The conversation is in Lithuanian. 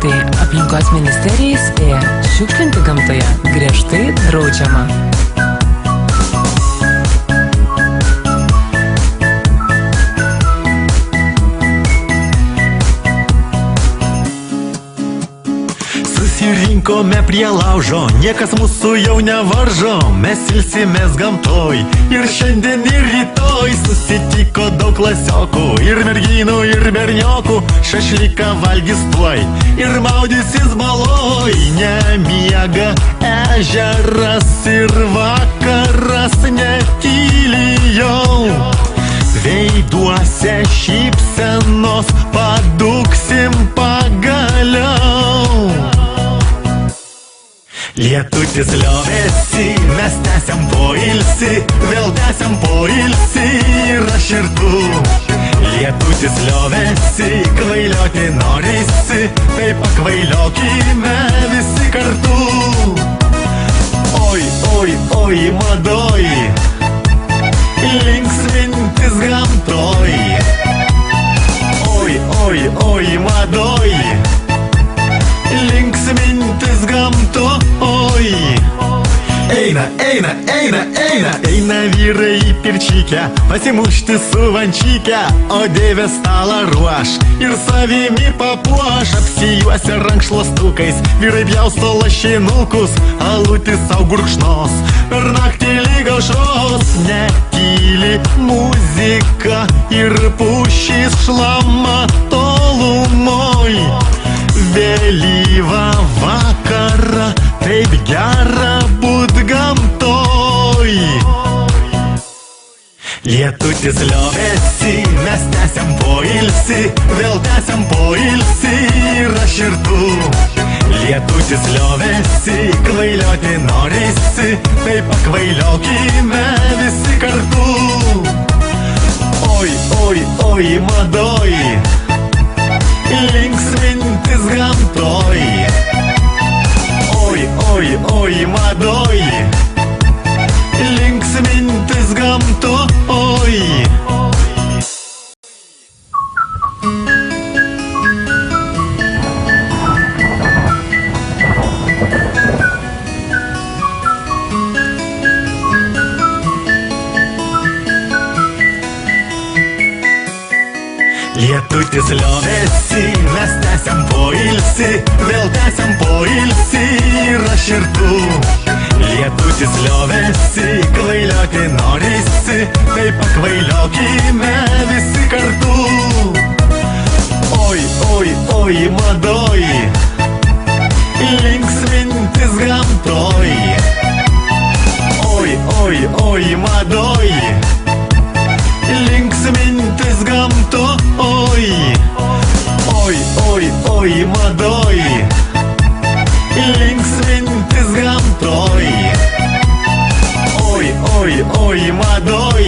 metai aplinkos ministerija įspėja, šiukšlinti gamtoje griežtai draudžiama. Susirinkome prie laužo, niekas mūsų jau nevaržo. Mes ilsimės gamtoj ir šiandien ir rytoj. Susitiko daug klasiokų ir merginų ir berniokų. Šašlyką valgys tuoj ir maudysis baloj. Nemiega ežeras ir vakaras netyli jau. Veiduose šypsenos paduksim pagaliau. Lietutis liovėsi, mes tęsiam poilsį, vėl tęsiam poilsį ir aš ir tu. Lietutis liovėsi, kvailioti norisi, tai pakvailiokime visi kartu. Oi, oi, oi, madoj, linksmintis gamtoj. Oi, oi, oi, madoj, linksmintis gamtoj. Eina, eina, eina, eina, eina vyrai į pirčikę, pasimušti su vančyke, o dėvė stalą ruoš ir savimi papuoš. Apsijuosia rankšluostukais, vyrai pjausto lašinukus, alutis sau gurkšnos, per naktį lyg aušros. Netyli muzika ir pušys šlama tolumoj. Vėlyvą vakarą, taip gera būt gamtoj. Lietutis liovėsi, mes tęsiam poilsį, vėl tęsiam poilsį ir aš ir tu. Lietutis liovėsi, kvailioti norisi, tai pakvailiokime visi kartu. Oi, oi, oi, madoj, linksmintis gamtoj. Oi, oi, oi, madoj, linksmintis gamtoj. Lietutis liovėsi, mes tęsiam poilsį, vėl tęsiam poilsį ir aš ir tu. Lietutis liovėsi, kvailioti norisi, tai pakvailiokime visi kartu. Oi, oi, oi, madoj, linksmintis gamtoj. Oi, oi, oi, madoj, linksmintis gamtoj. Oi, oi, oi, madoj, linksmintis gamtoj. Oi, oi, oi, madoj.